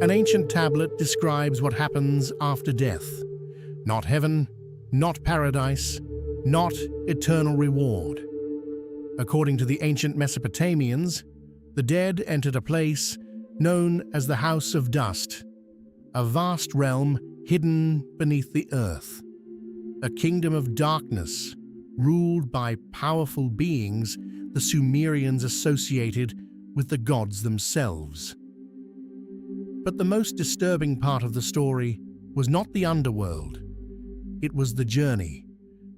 An ancient tablet describes what happens after death. Not heaven, not paradise, not eternal reward. According to the ancient Mesopotamians, the dead entered a place known as the House of Dust, a vast realm hidden beneath the earth, a kingdom of darkness ruled by powerful beings the Sumerians associated with the gods themselves. But the most disturbing part of the story was not the underworld. It was the journey,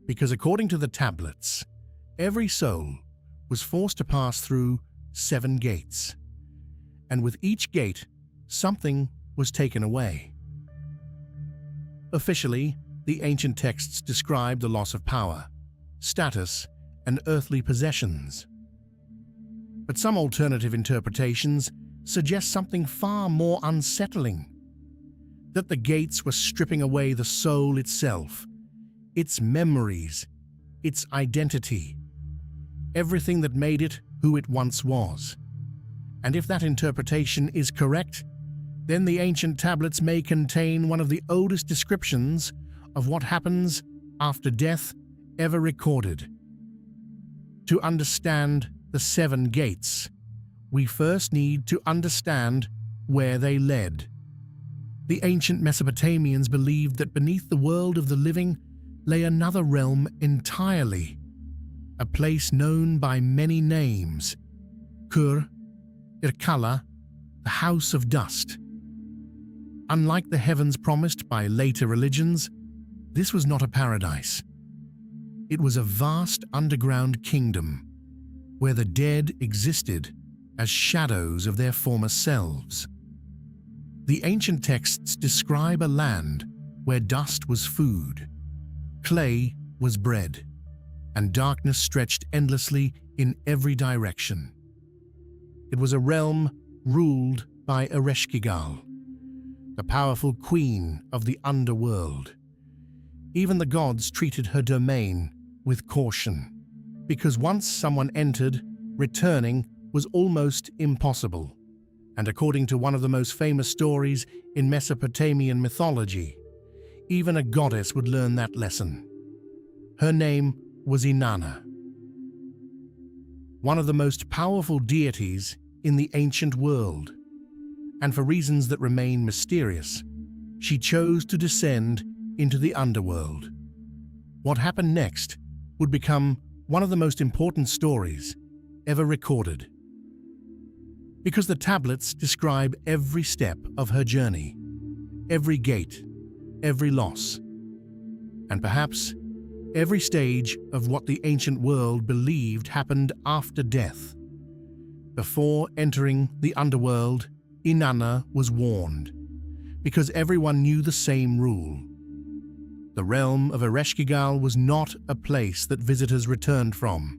because according to the tablets, every soul was forced to pass through 7 gates, and with each gate, something was taken away. Officially, the ancient texts describe the loss of power, status, and earthly possessions. But some alternative interpretations suggest something far more unsettling: that the gates were stripping away the soul itself, its memories, its identity, everything that made it who it once was. And if that interpretation is correct, then the ancient tablets may contain one of the oldest descriptions of what happens after death ever recorded. To understand the 7 gates, we first need to understand where they led. The ancient Mesopotamians believed that beneath the world of the living lay another realm entirely, a place known by many names: Kur, Irkalla, the House of Dust. Unlike the heavens promised by later religions, this was not a paradise. It was a vast underground kingdom where the dead existed as shadows of their former selves. The ancient texts describe a land where dust was food, clay was bread, and darkness stretched endlessly in every direction. It was a realm ruled by Ereshkigal, the powerful queen of the underworld. Even the gods treated her domain with caution, because once someone entered, returning was almost impossible. And according to one of the most famous stories in Mesopotamian mythology, even a goddess would learn that lesson. Her name was Inanna, one of the most powerful deities in the ancient world. And for reasons that remain mysterious, she chose to descend into the underworld. What happened next would become one of the most important stories ever recorded, because the tablets describe every step of her journey, every gate, every loss, and perhaps every stage of what the ancient world believed happened after death. Before entering the underworld, Inanna was warned, because everyone knew the same rule. The realm of Ereshkigal was not a place that visitors returned from.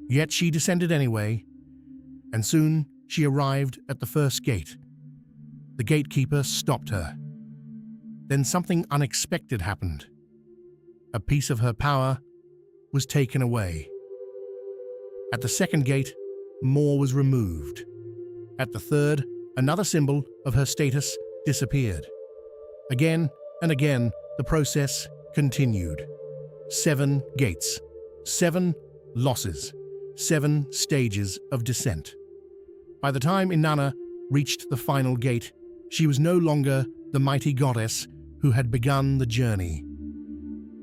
Yet she descended anyway, and soon she arrived at the first gate. The gatekeeper stopped her. Then something unexpected happened. A piece of her power was taken away. At the second gate, more was removed. At the third, another symbol of her status disappeared. Again and again, the process continued. 7 gates, 7 losses, 7 stages of descent. By the time Inanna reached the final gate, she was no longer the mighty goddess who had begun the journey.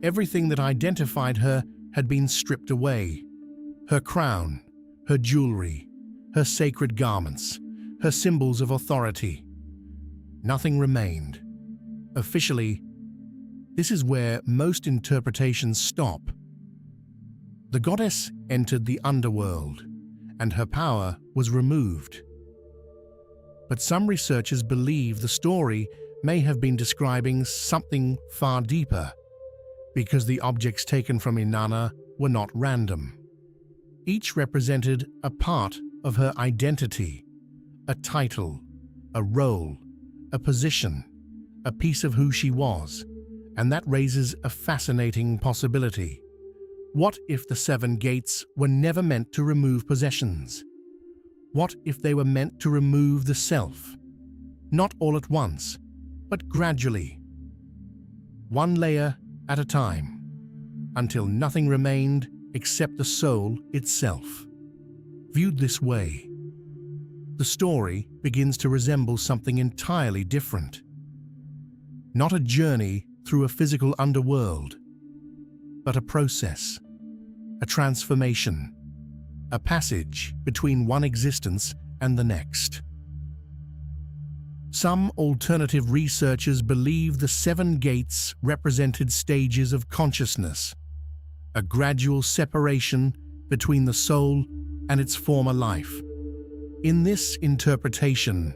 Everything that identified her had been stripped away. Her crown, her jewelry, her sacred garments, her symbols of authority. Nothing remained. Officially, this is where most interpretations stop. The goddess entered the underworld, and her power was removed. But some researchers believe the story may have been describing something far deeper, because the objects taken from Inanna were not random. Each represented a part of her identity, a title, a role, a position, a piece of who she was, and that raises a fascinating possibility. What if the 7 gates were never meant to remove possessions? What if they were meant to remove the self? not all at once, but gradually, one layer at a time, until nothing remained except the soul itself. Viewed this way, the story begins to resemble something entirely different. Not a journey through a physical underworld, but a process, a transformation, a passage between one existence and the next. Some alternative researchers believe the 7 gates represented stages of consciousness, a gradual separation between the soul and its former life. In this interpretation,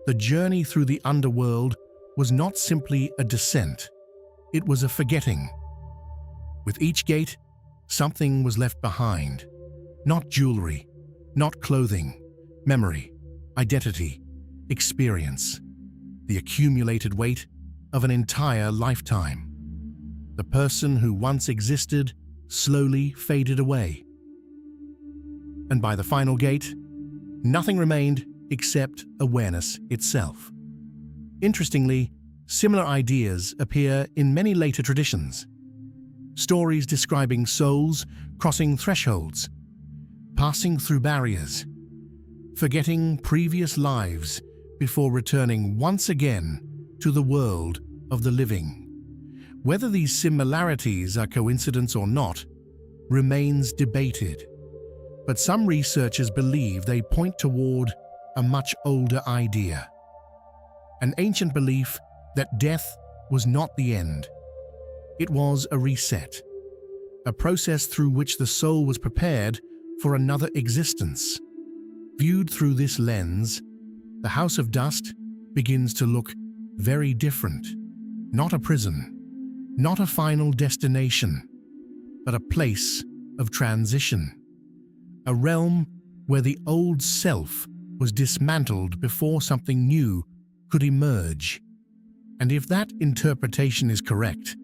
the journey through the underworld was not simply a descent, it was a forgetting. With each gate, something was left behind. Not jewelry, not clothing, memory, identity, experience, the accumulated weight of an entire lifetime. The person who once existed slowly faded away. And by the final gate, nothing remained except awareness itself. Interestingly, similar ideas appear in many later traditions. Stories describing souls crossing thresholds, passing through barriers, forgetting previous lives before returning once again to the world of the living. Whether these similarities are coincidence or not remains debated, but some researchers believe they point toward a much older idea. An ancient belief that death was not the end. It was a reset, a process through which the soul was prepared for another existence. Viewed through this lens, the House of Dust begins to look very different. Not a prison, not a final destination, but a place of transition. A realm where the old self was dismantled before something new could emerge. And if that interpretation is correct,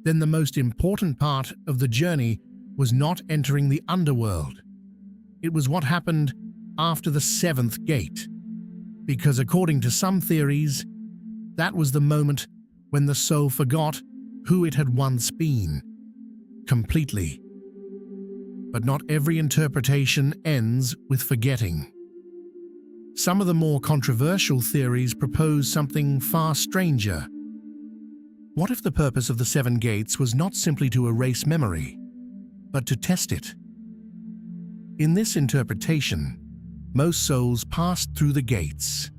then the most important part of the journey was not entering the underworld. It was what happened after the 7th gate, because according to some theories, that was the moment when the soul forgot who it had once been, completely. But not every interpretation ends with forgetting. Some of the more controversial theories propose something far stranger. What if the purpose of the 7 gates was not simply to erase memory, but to test it? In this interpretation, most souls passed through the gates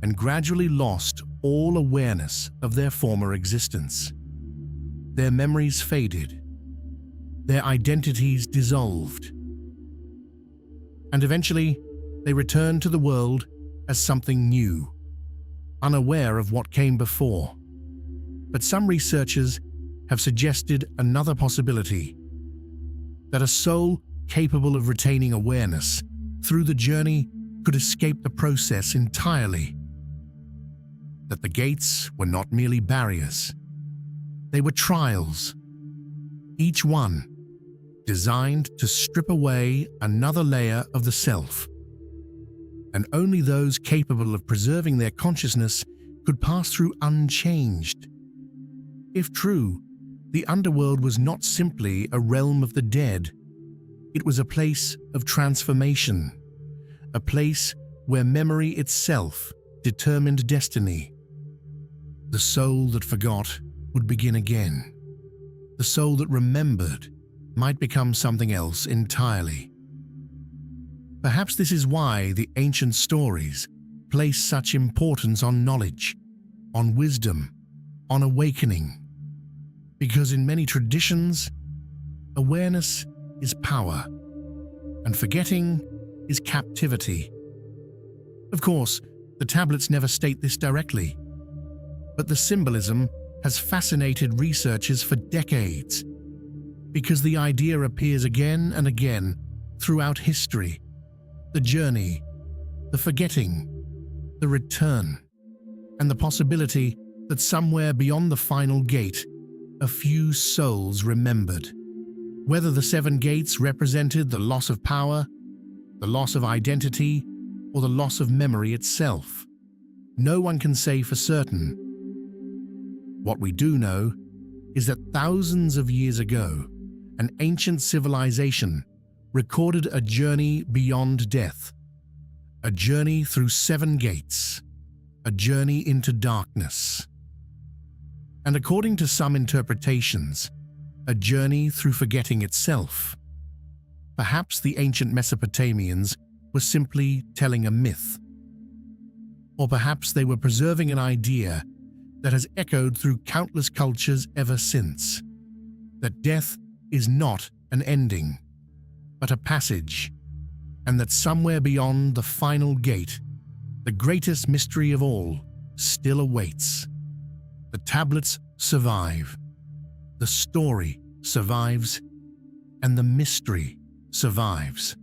and gradually lost all awareness of their former existence. Their memories faded, their identities dissolved, and eventually they returned to the world as something new, unaware of what came before. But some researchers have suggested another possibility, that a soul capable of retaining awareness through the journey could escape the process entirely. That the gates were not merely barriers, they were trials, each one designed to strip away another layer of the self. And only those capable of preserving their consciousness could pass through unchanged. If true, the underworld was not simply a realm of the dead. It was a place of transformation, a place where memory itself determined destiny. The soul that forgot would begin again. The soul that remembered might become something else entirely. Perhaps this is why the ancient stories place such importance on knowledge, on wisdom, on awakening. Because in many traditions, awareness is power, and forgetting is captivity. Of course, the tablets never state this directly, but the symbolism has fascinated researchers for decades, because the idea appears again and again throughout history. The journey, the forgetting, the return, and the possibility that somewhere beyond the final gate, a few souls remembered. Whether the 7 gates represented the loss of power, the loss of identity, or the loss of memory itself, no one can say for certain. What we do know is that thousands of years ago, an ancient civilization recorded a journey beyond death, a journey through 7 gates, a journey into darkness, and according to some interpretations, a journey through forgetting itself. Perhaps the ancient Mesopotamians were simply telling a myth, or perhaps they were preserving an idea that has echoed through countless cultures ever since, that death is not an ending, but a passage, and that somewhere beyond the final gate, the greatest mystery of all still awaits. The tablets survive, the story survives, and the mystery survives.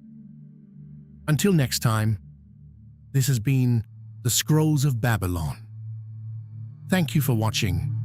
Until next time, this has been The Scrolls of Babylon. Thank you for watching.